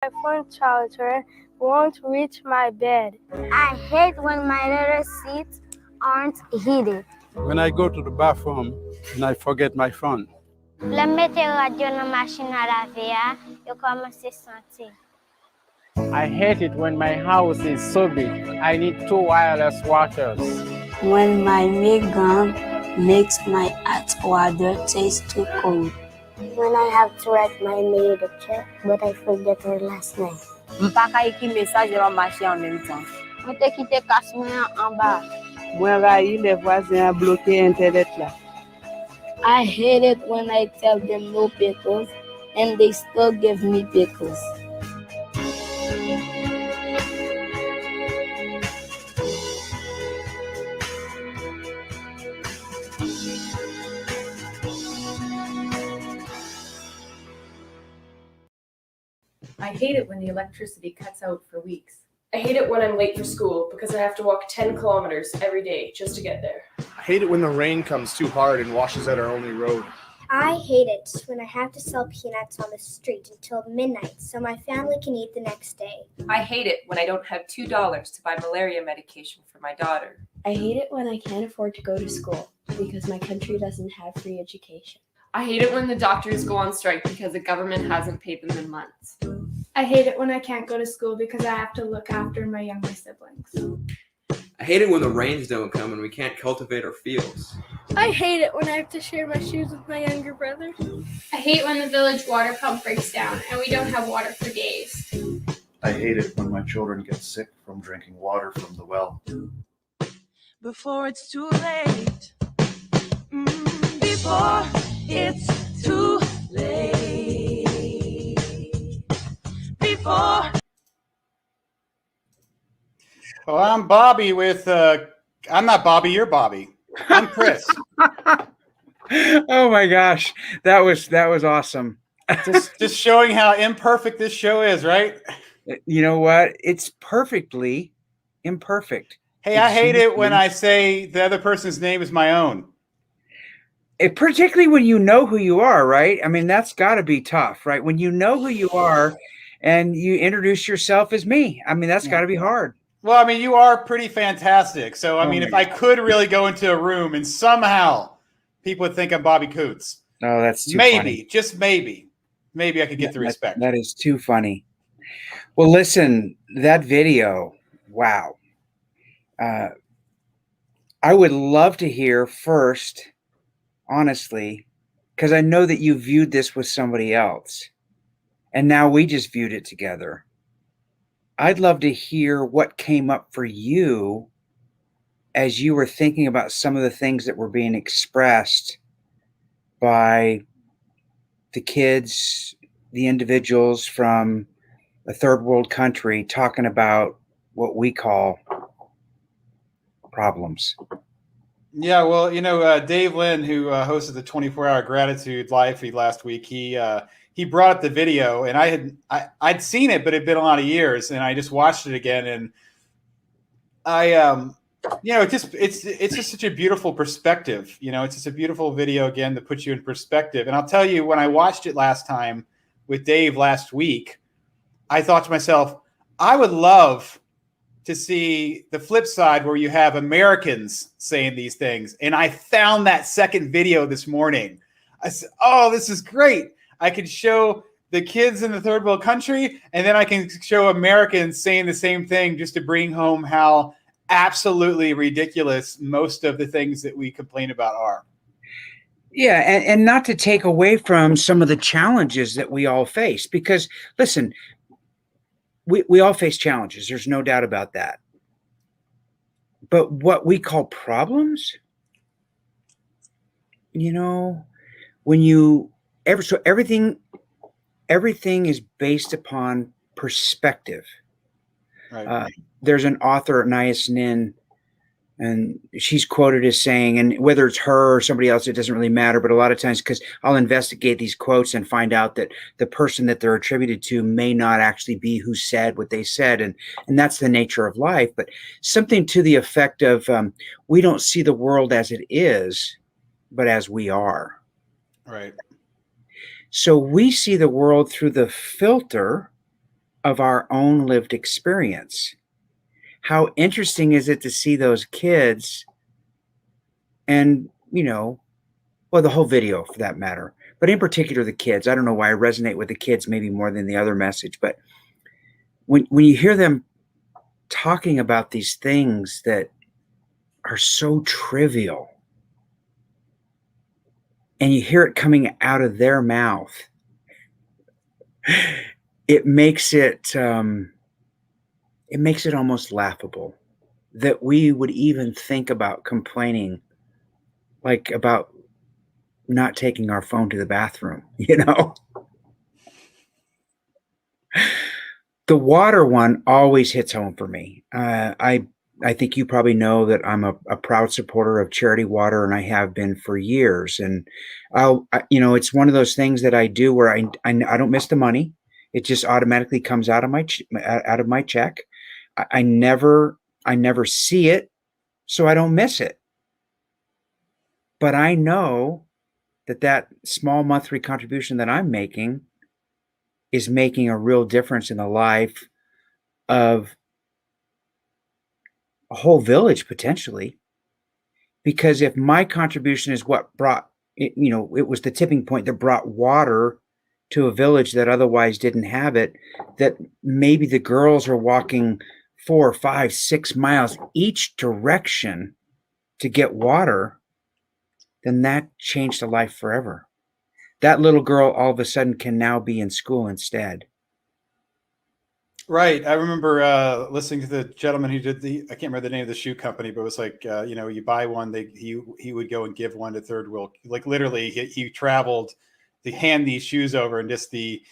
My phone charger won't reach my bed. I hate when my leather seats aren't heated. When I go to the bathroom and I forget my phone. Le mette radio dans machine à laver, yo commence à sentir. I hate it when my house is so big. I need 2 wireless washers. When my megan makes my hot water taste too cold. When I have to write my maid a check, but I forget her last name. M'pa ka écrit message dans machine en même temps. Moi te quitté casse en bas. Moi rayi les voisins bloqué internet là. I hate it when I tell them no pickles and they still give me pickles. I hate it when the electricity cuts out for weeks. I hate it when I'm late for school because I have to walk 10 kilometers every day just to get there. I hate it when the rain comes too hard and washes out our only road. I hate it when I have to sell peanuts on the street until midnight so my family can eat the next day. I hate it when I don't have $2 to buy malaria medication for my daughter. I hate it when I can't afford to go to school because my country doesn't have free education. I hate it when the doctors go on strike because the government hasn't paid them in months. I hate it when I can't go to school because I have to look after my younger siblings. I hate it when the rains don't come and we can't cultivate our fields. I hate it when I have to share my shoes with my younger brother. I hate when the village water pump breaks down and we don't have water for days. I hate it when my children get sick from drinking water from the well. Before it's too late. Before it's too late. Before. Well, I'm Bobby with, I'm not Bobby, you're Bobby. I'm Chris. Oh my gosh. That was awesome. just showing how imperfect this show is, right? You know what? It's perfectly imperfect. Hey, I hate it when I say the other person's name is my own. Particularly when you know who you are, right? I mean, that's got to be tough, right? When you know who you are and you introduce yourself as me. I mean, that's got to be hard. Well, I mean, you are pretty fantastic. So, I mean, if I could really go into a room and somehow people would think I'm Bobby Kountz. Oh, that's too maybe, funny. Just maybe. Maybe I could get the respect. That is too funny. Well, listen, that video, wow. I would love to hear first, honestly, because I know that you viewed this with somebody else, and now we just viewed it together. I'd love to hear what came up for you as you were thinking about some of the things that were being expressed by the kids, the individuals from a third world country talking about what we call problems. Yeah, well, you know, Dave Lynn, who hosted the 24-hour gratitude live feed last week, he brought up the video, and I'd seen it, but it'd been a lot of years, and I just watched it again, and you know, it's just such a beautiful perspective. You know, it's just a beautiful video again that puts you in perspective. And I'll tell you, when I watched it last time with Dave last week, I thought to myself, I would love to see the flip side where you have Americans saying these things. And I found that second video this morning. I said, oh, this is great. I could show the kids in the third world country, and then I can show Americans saying the same thing just to bring home how absolutely ridiculous most of the things that we complain about are. Yeah, and not to take away from some of the challenges that we all face, because listen, we all face challenges. There's no doubt about that. But what we call problems, you know, when you everything is based upon perspective. Right. There's an author, Anais Nin, and she's quoted as saying, and whether it's her or somebody else, it doesn't really matter. But a lot of times, because I'll investigate these quotes and find out that the person that they're attributed to may not actually be who said what they said. And that's the nature of life. But something to the effect of, we don't see the world as it is, but as we are. Right. So we see the world through the filter of our own lived experience. How interesting is it to see those kids and, well, the whole video for that matter, but in particular the kids. I don't know why I resonate with the kids maybe more than the other message, but when you hear them talking about these things that are so trivial and you hear it coming out of their mouth, it makes it almost laughable that we would even think about complaining, like about not taking our phone to the bathroom, The water one always hits home for me. I think you probably know that I'm a proud supporter of Charity Water, and I have been for years. And it's one of those things that I do where I don't miss the money. It just automatically comes out of my check. I never see it, so I don't miss it. But I know that small monthly contribution that I'm making is making a real difference in the life of a whole village potentially. Because if my contribution is what brought it, it was the tipping point that brought water to a village that otherwise didn't have it, that maybe the girls are walking 4, 5, 6 miles each direction to get water, then that changed a life forever. That little girl all of a sudden can now be in school instead. Right. I remember listening to the gentleman who did I can't remember the name of the shoe company, but it was like, you buy one, he would go and give one to third world. Like literally he traveled to hand these shoes over, and just the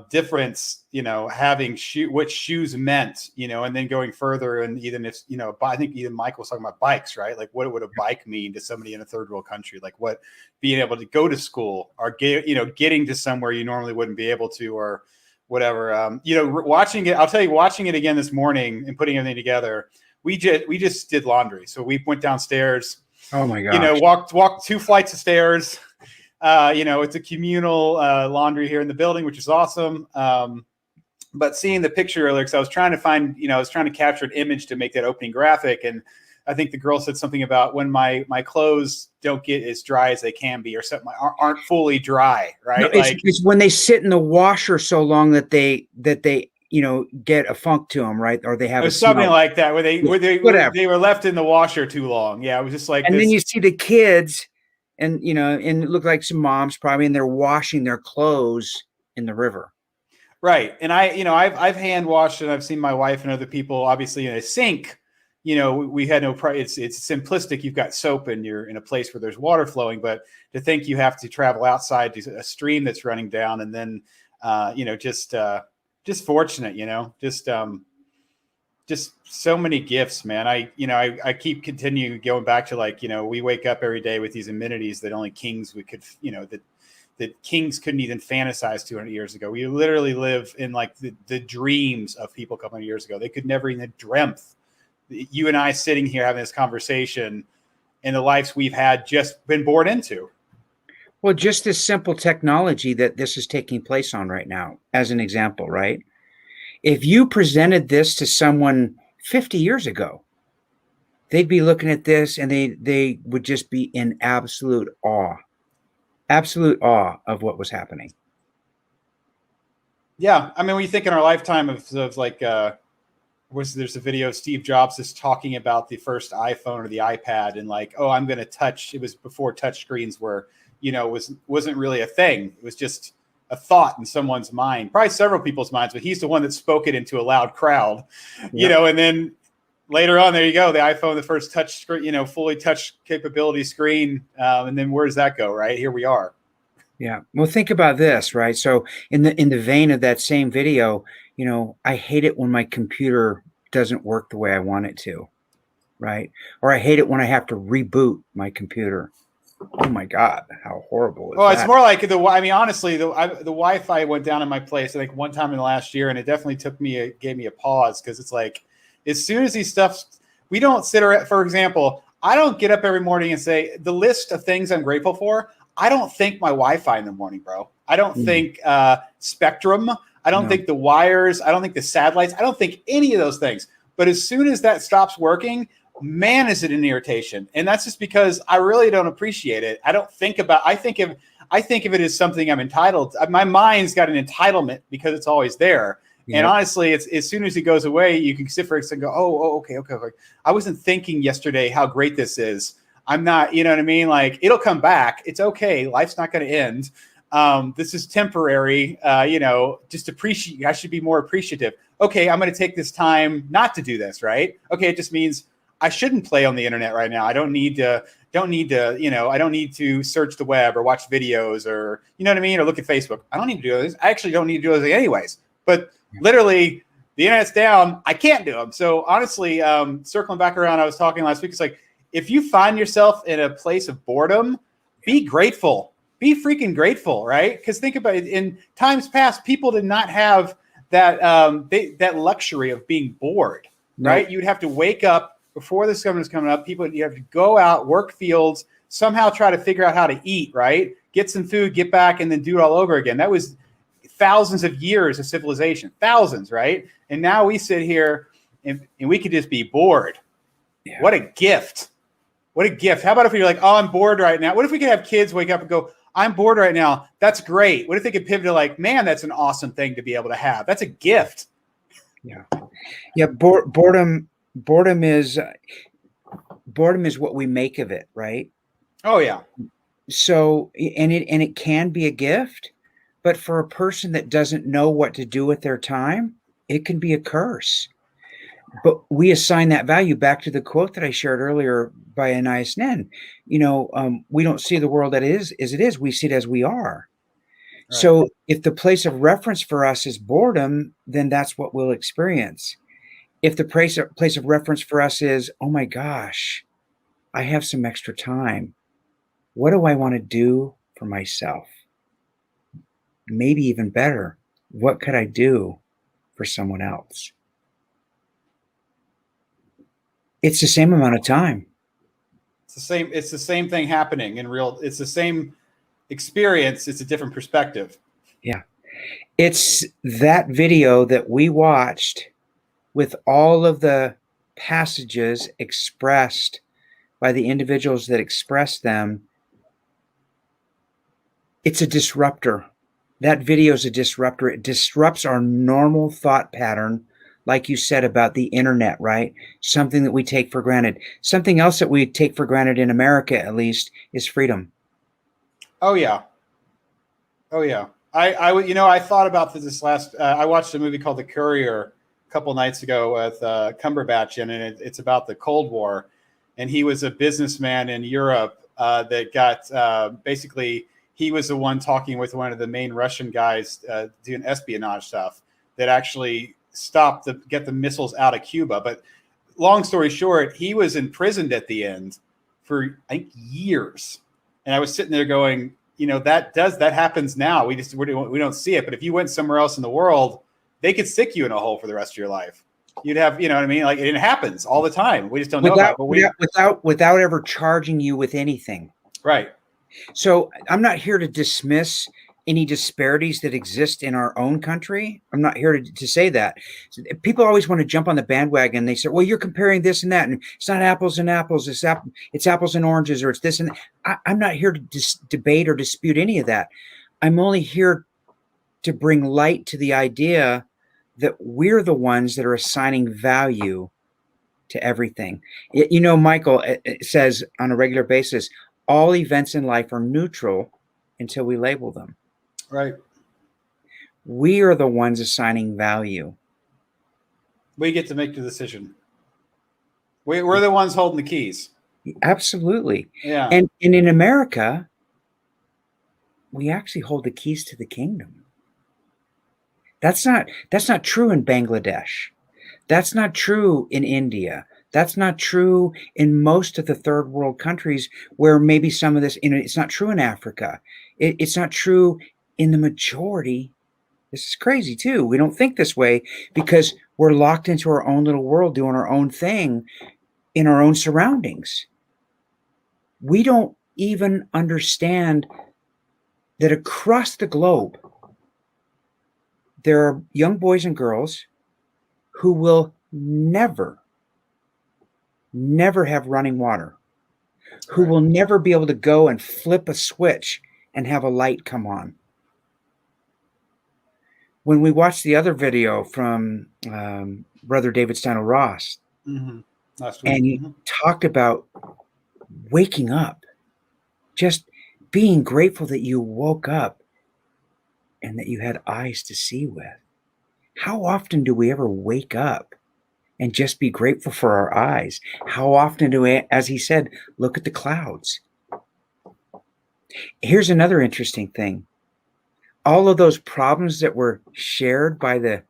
difference, having what shoes meant, and then going further. And even if, I think even Mike was talking about bikes, right? Like what would a bike mean to somebody in a third world country? Like what being able to go to school or getting to somewhere you normally wouldn't be able to, or whatever. Watching it, I'll tell you, watching it again this morning and putting everything together, we just did laundry. So we went downstairs. Oh my gosh. Walked 2 flights of stairs. It's a communal laundry here in the building, which is awesome. But seeing the picture earlier, because I was trying to capture an image to make that opening graphic. And I think the girl said something about when my clothes don't get as dry as they can be, or something, aren't fully dry, right? No, it's when they sit in the washer so long that they get a funk to them, right? Or they have something like that, where they were left in the washer too long. Yeah, it was just like. And then you see the kids, and and it looked like some moms probably, and they're washing their clothes in the river. Right, and I've hand washed, and I've seen my wife and other people obviously in a sink. We had no it's simplistic. You've got soap and you're in a place where there's water flowing, but to think you have to travel outside to a stream that's running down, and then just fortunate, just so many gifts, man. I keep continuing going back to we wake up every day with these amenities that only kings that kings couldn't even fantasize 200 years ago. We literally live in the dreams of people a couple of years ago. They could never even have dreamt. You and I sitting here having this conversation, and the lives we've had just been born into. Well, just this simple technology that this is taking place on right now, as an example, right? If you presented this to someone 50 years ago, they'd be looking at this and they would just be in absolute awe of what was happening. Yeah. I mean, when you think in our lifetime there's a video of Steve Jobs just talking about the first iPhone or the iPad, and I'm going to touch. It was before touch screens were, wasn't really a thing. It was just a thought in someone's mind, probably several people's minds, but he's the one that spoke it into a loud crowd, and then later on, there you go. The iPhone, the first touch screen, fully touch capability screen. And then where does that go? Right here we are. Yeah. Well, think about this, right? So in the vein of that same video, I hate it when my computer doesn't work the way I want it to, right? Or I hate it when I have to reboot my computer. Oh my God, how horrible is that? It's more like honestly, the Wi-Fi went down in my place, I think one time in the last year, and it definitely gave me a pause, because it's like, as soon as these stuff, we don't sit around, for example, I don't get up every morning and say, the list of things I'm grateful for, I don't think my Wi-Fi in the morning, bro. I don't think Spectrum. I don't No. think the wires, I don't think the satellites, I don't think any of those things. But as soon as that stops working, man, is it an irritation. And that's just because I really don't appreciate it. I think of it as something I'm entitled to. My mind's got an entitlement because it's always there. Yep. And honestly, it's as soon as it goes away, you can sit for it and go, okay. I wasn't thinking yesterday how great this is. I'm not, you know what I mean? Like, it'll come back. It's okay. Life's not going to end. This is temporary. Just appreciate. I should be more appreciative. Okay, I'm going to take this time not to do this, right? Okay, it just means I shouldn't play on the internet right now. I don't need to, I don't need to search the web or watch videos or, you know what I mean? Or look at Facebook. I don't need to do those. I actually don't need to do those anyways. But literally, the internet's down. I can't do them. So honestly, circling back around, I was talking last week. It's like, if you find yourself in a place of boredom, be grateful. Be freaking grateful, right? Because think about it. In times past, people did not have that that luxury of being bored, right? You'd have to wake up before the sun was coming up. You have to go out, work fields, somehow try to figure out how to eat, right? Get some food, get back, and then do it all over again. That was thousands of years of civilization, thousands, right? And now we sit here and we could just be bored. Yeah. What a gift. What a gift. How about if you're like, oh, I'm bored right now? What if we could have kids wake up and go, I'm bored right now. That's great. What if they could pivot to like, man, that's an awesome thing to be able to have. That's a gift. Yeah. Yeah. Boredom is what we make of it, right? Oh yeah. So, and it can be a gift, but for a person that doesn't know what to do with their time, it can be a curse. But we assign that value back to the quote that I shared earlier by Anais Nin. We don't see the world as it is. We see it as we are. Right. So if the place of reference for us is boredom, then that's what we'll experience. If the place of reference for us is, oh my gosh, I have some extra time. What do I want to do for myself? Maybe even better, what could I do for someone else? It's the same amount of time. It's the same thing happening in real. It's the same experience. It's a different perspective. Yeah. It's that video that we watched with all of the passages expressed by the individuals that expressed them. It's a disruptor. That video is a disruptor. It disrupts our normal thought pattern. Like you said about the internet, right? Something that we take for granted. Something else that we take for granted in America, at least, is freedom. Oh yeah. Oh yeah. I thought about this last. I watched a movie called The Courier a couple nights ago with Cumberbatch in it. It's about the Cold War, and he was a businessman in Europe that got basically. He was the one talking with one of the main Russian guys doing espionage stuff that actually get the missiles out of Cuba. But long story short, he was imprisoned at the end for I think years. And I was sitting there going, that happens now. We don't see it. But if you went somewhere else in the world, they could stick you in a hole for the rest of your life. You'd have, you know what I mean? Like it happens all the time. We just don't know about it. Without ever charging you with anything. Right. So I'm not here to dismiss any disparities that exist in our own country. I'm not here to say that. People always want to jump on the bandwagon. They say, well, you're comparing this and that, and it's not apples and apples. It's apples and oranges, or it's this and that. I'm not here to debate or dispute any of that. I'm only here to bring light to the idea that we're the ones that are assigning value to everything. Michael says on a regular basis, all events in life are neutral until we label them. Right. We are the ones assigning value. We get to make the decision. We're the ones holding the keys. Absolutely. Yeah. And in America, we actually hold the keys to the kingdom. That's not true in Bangladesh. That's not true in India. That's not true in most of the third world countries where maybe some of this, it's not true in Africa. It's not true in the majority. This is crazy too. We don't think this way because we're locked into our own little world, doing our own thing in our own surroundings. We don't even understand that across the globe, there are young boys and girls who will never have running water, who will never be able to go and flip a switch and have a light come on. When we watched the other video from Brother David Steindl Ross, Last week. and he talked about waking up, just being grateful that you woke up and that you had eyes to see with. How often do we ever wake up and just be grateful for our eyes? How often do we, as he said, look at the clouds? Here's another interesting thing. All of those problems that were shared by the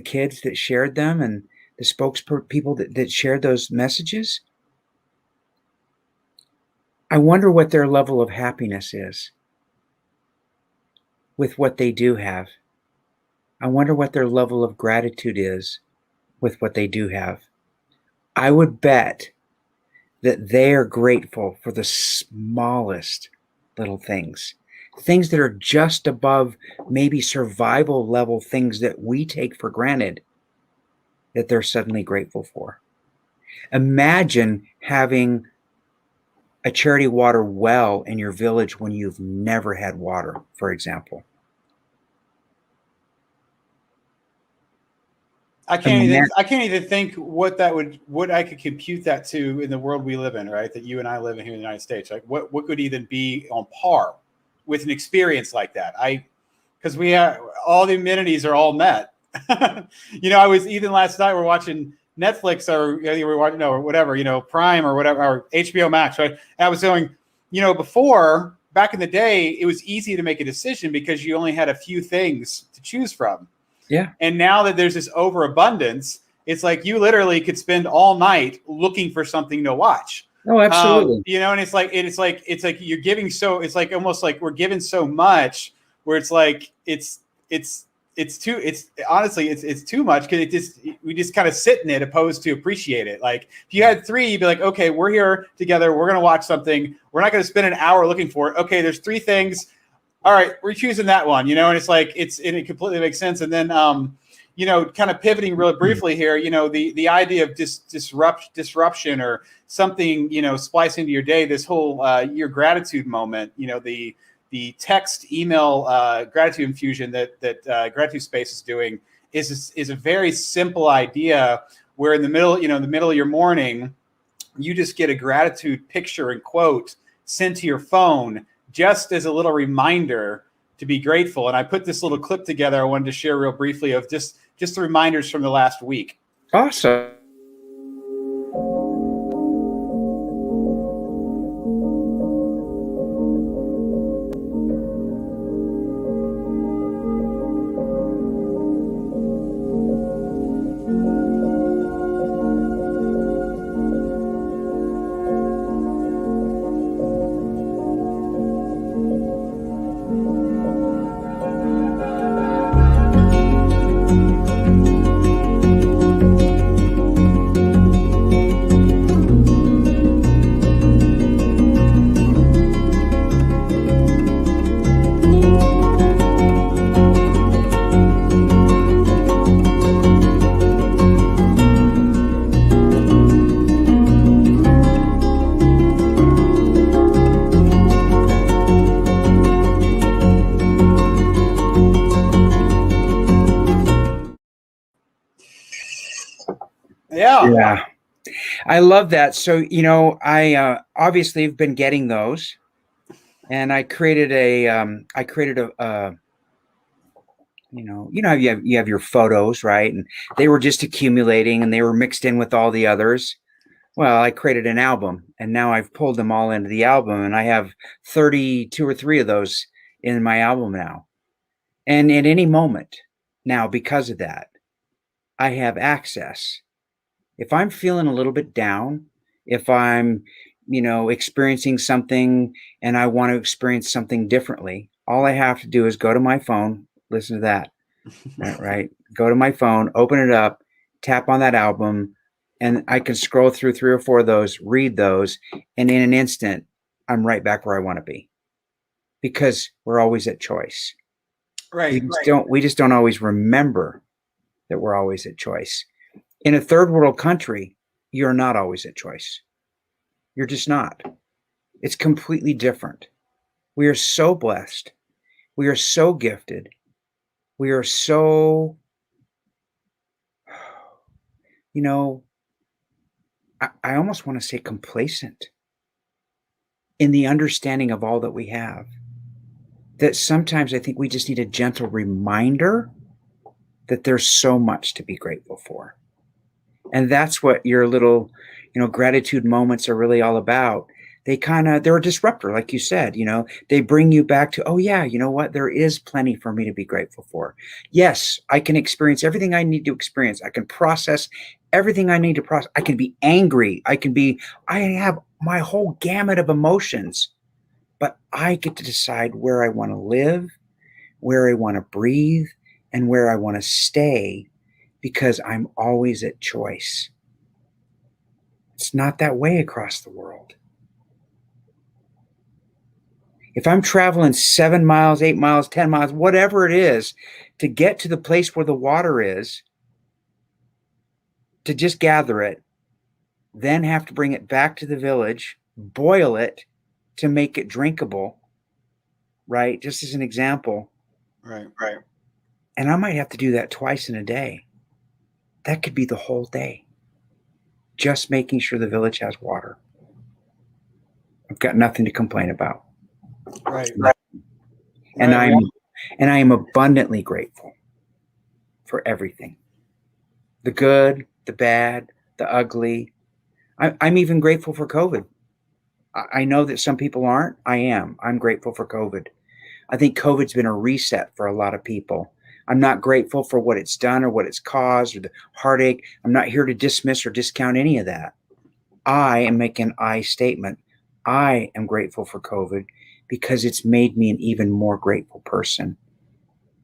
kids that shared them and the spokespeople that shared those messages, I wonder what their level of happiness is with what they do have. I wonder what their level of gratitude is with what they do have. I would bet that they are grateful for the smallest little things that are just above maybe survival level things that we take for granted, that they're suddenly grateful for. Imagine having a charity water well in your village when you've never had water, for example. I can't even think what I could compute that to in the world we live in, right? That you and I live in here in the United States. Like what could even be on par with an experience like that? Because we have all the amenities are all met. I was even last night we're watching Netflix or we're watching or whatever, Prime or whatever, or HBO Max, right? And I was going, before back in the day, it was easy to make a decision because you only had a few things to choose from. Yeah. And now that there's this overabundance, it's like you literally could spend all night looking for something to watch. Oh, absolutely. And it's like you're giving it's like almost like we're given so much where it's like it's too much because we just kind of sit in it opposed to appreciate it. Like if you had 3, you'd be like, okay, we're here together. We're going to watch something. We're not going to spend an hour looking for it. Okay, there's 3 things. All right, we're choosing that one, and it's like it completely makes sense. And then, kind of pivoting really briefly here, the idea of disruption or something, splice into your day, this whole your gratitude moment, the text email gratitude infusion that Gratitude Space is doing is a very simple idea where in the middle of your morning, you just get a gratitude picture and quote sent to your phone just as a little reminder to be grateful. And I put this little clip together I wanted to share real briefly of just the reminders from the last week. Awesome. Yeah. I love that. So, I obviously have been getting those, and I created how you have your photos, right? And they were just accumulating and they were mixed in with all the others. Well, I created an album and now I've pulled them all into the album and I have 32 or 3 of those in my album now. And at any moment now, because of that, I have access. If I'm feeling a little bit down, if I'm, experiencing something and I want to experience something differently, all I have to do is go to my phone, listen to that, right? Go to my phone, open it up, tap on that album, and I can scroll through 3 or 4 of those, read those, and in an instant, I'm right back where I want to be because we're always at choice. Right. We just don't always remember that we're always at choice. In a third world country, you're not always at choice. You're just not. It's completely different. We are so blessed. We are so gifted. We are so, you know, I almost want to say complacent in the understanding of all that we have. That sometimes I think we just need a gentle reminder that there's so much to be grateful for. And that's what your little, gratitude moments are really all about. They're a disruptor, like you said, they bring you back to, oh yeah, you know what? There is plenty for me to be grateful for. Yes, I can experience everything I need to experience. I can process everything I need to process. I can be angry. I have my whole gamut of emotions, but I get to decide where I want to live, where I want to breathe, and where I want to stay, because I'm always at choice. It's not that way across the world. If I'm traveling 7 miles, 8 miles, 10 miles, whatever it is, to get to the place where the water is, to just gather it, then have to bring it back to the village, boil it to make it drinkable, right? Just as an example. Right. And I might have to do that twice in a day. That could be the whole day. Just making sure the village has water. I've got nothing to complain about. Right. And I am abundantly grateful for everything. The good, the bad, the ugly. I'm even grateful for COVID. I know that some people aren't. I am. I'm grateful for COVID. I think COVID's been a reset for a lot of people. I'm not grateful for what it's done or what it's caused or the heartache. I'm not here to dismiss or discount any of that. I am making an I statement. I am grateful for COVID because it's made me an even more grateful person.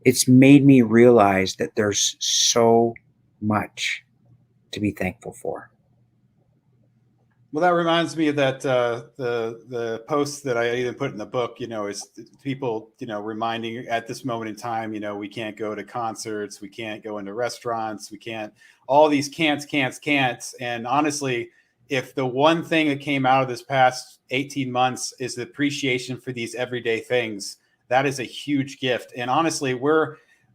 It's made me realize that there's so much to be thankful for. Well, that reminds me of that the post that I even put in the book, is people, reminding at this moment in time, we can't go to concerts, we can't go into restaurants, we can't, all these can'ts. And honestly, if the one thing that came out of this past 18 months is the appreciation for these everyday things, that is a huge gift. And honestly,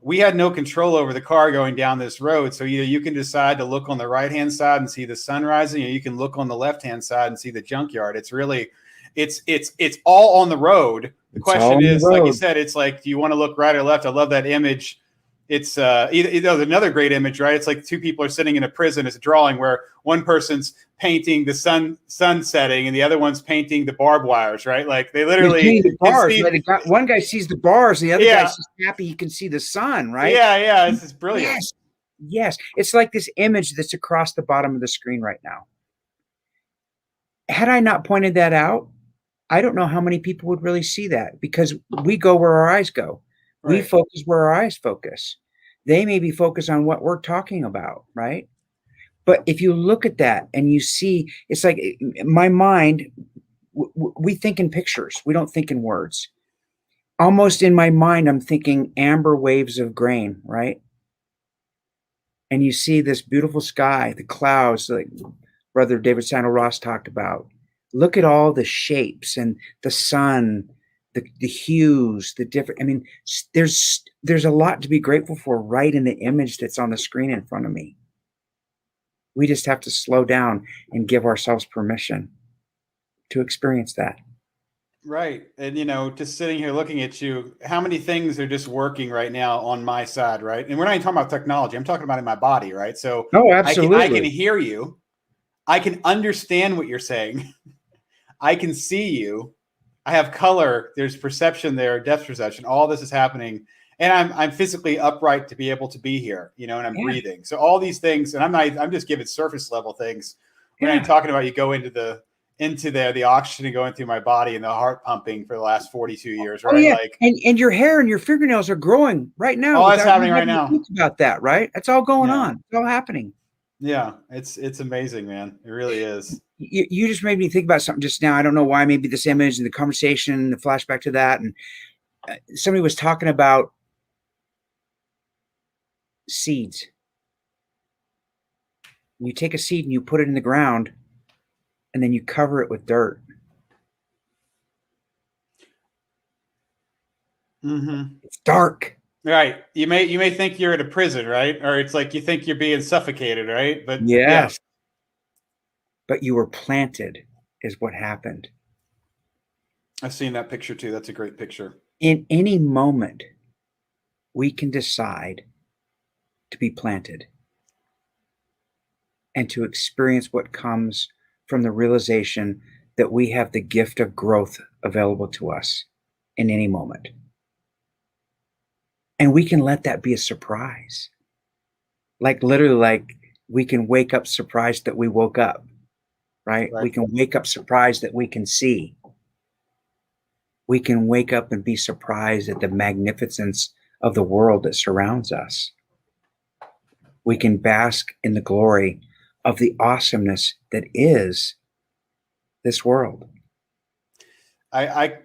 we had no control over the car going down this road. So either you can decide to look on the right-hand side and see the sun rising, or you can look on the left-hand side and see the junkyard. It's really, it's all on the road. The question is, like you said, it's like, do you want to look right or left? I love that image. It's another great image, right? It's like two people are sitting in a prison. It's a drawing where one person's painting the sun setting and the other one's painting the barbed wires, right? Like they literally the bars. One guy sees the bars, the other guy's just happy he can see the sun, right? Yeah, this is brilliant. Yes. It's like this image that's across the bottom of the screen right now. Had I not pointed that out, I don't know how many people would really see that, because we go where our eyes go. We focus where our eyes focus. They may be focused on what we're talking about, right? But if you look at that and you see, it's like my mind, we think in pictures. We don't think in words. Almost in my mind, I'm thinking amber waves of grain, right? And you see this beautiful sky, the clouds, like Brother David Sandal Ross talked about. Look at all the shapes and the sun, the hues, the different, there's a lot to be grateful for right in the image that's on the screen in front of me. We just have to slow down and give ourselves permission to experience that. Right. And, just sitting here looking at you, how many things are just working right now on my side, right? And we're not even talking about technology. I'm talking about in my body, right? So absolutely. I can hear you. I can understand what you're saying. I can see you. I have color. There's perception there, depth perception. All this is happening. And I'm physically upright to be able to be here, and I'm breathing. So all these things, and I'm just giving surface level things. When I'm talking about, you go into the oxygen going through my body and the heart pumping for the last 42 years, right? Oh, yeah. And your hair and your fingernails are growing right now. Oh, that's happening right now. Think about that, right? That's all going on. It's all happening. Yeah, it's amazing, man. It really is. You just made me think about something just now. I don't know why. Maybe this image and the conversation, the flashback to that, and somebody was talking about seeds. You take a seed and you put it in the ground, and then you cover it with dirt. Mm-hmm. It's dark. Right. You may think you're in a prison, right? Or it's like you think you're being suffocated, right? But Yes. yeah. But you were planted is what happened. I've seen that picture too. That's a great picture. In any moment, we can decide to be planted and to experience what comes from the realization that we have the gift of growth available to us in any moment. And we can let that be a surprise. Like literally, like we can wake up surprised that we woke up, right? We can wake up surprised that we can see. We can wake up and be surprised at the magnificence of the world that surrounds us. We can bask in the glory of the awesomeness that is this world.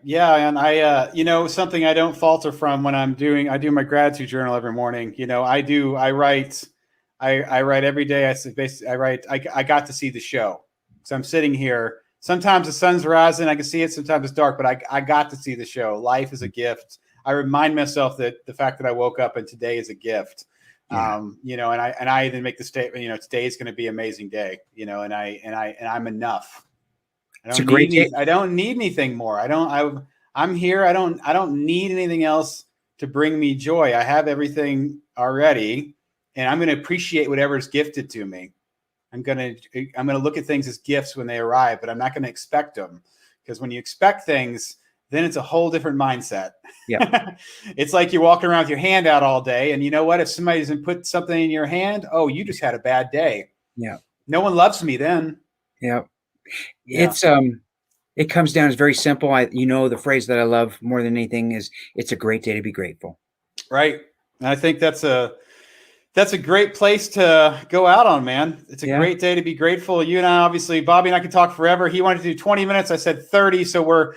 You know, something I don't falter from when I do my gratitude journal every morning. You know, I write every day. I got to see the show. So I'm sitting here. Sometimes the sun's rising, I can see it. Sometimes it's dark, but I got to see the show. Life is a gift. I remind myself that the fact that I woke up and today is a gift. Yeah. You know, and I even make the statement, you know, today is going to be an amazing day, you know, and I'm enough. I don't need anything more. I'm here. I don't need anything else to bring me joy. I have everything already, and I'm going to appreciate whatever is gifted to me. I'm going to look at things as gifts when they arrive, but I'm not going to expect them, because when you expect things, then it's a whole different mindset. Yeah. It's like you're walking around with your hand out all day, and you know what? If somebody doesn't put something in your hand, oh, you just had a bad day. Yeah. No one loves me then. Yeah. It comes down, it's very simple. The phrase that I love more than anything is, it's a great day to be grateful. Right. And I think that's a great place to go out on, man. It's a great day to be grateful. You and I, obviously, Bobby and I could talk forever. He wanted to do 20 minutes. I said 30. So we're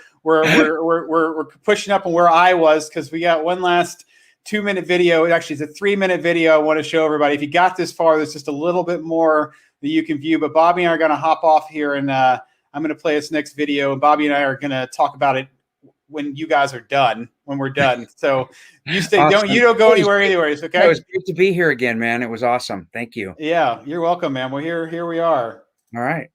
pushing up on where I was, because we got one last 2-minute video. Actually, it's a 3-minute video I want to show everybody. If you got this far, there's just a little bit more that you can view. But Bobby and I are going to hop off here, and I'm going to play this next video. And Bobby and I are going to talk about it when you guys are done, when we're done. So you stay, awesome. don't go anywhere anyways. Okay. It was great to be here again, man. It was awesome. Thank you. Yeah, you're welcome, man. Well, here we are. All right.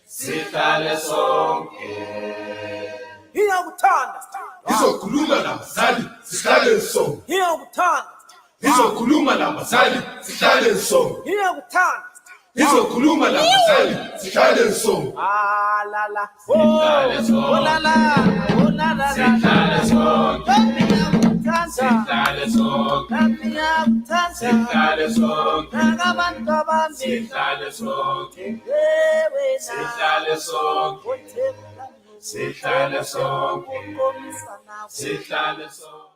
sihlale sonke. Iyakuthanda. Izokhuluma nabazali sihlale sonke. Iyakuthanda. Izokhuluma nabazali sihlale sonke. Iyakuthanda. Izokhuluma nabazali sihlale sonke. Ah la la. Sihlale sonke. Oh la la. Oh la la. Sihlale sonke. Sihlale sonke. Sihlale sonke. Nakabantu abami. Sihlale sonke. Sihlale sonke. Sihlale sonke. Sihlale sonke.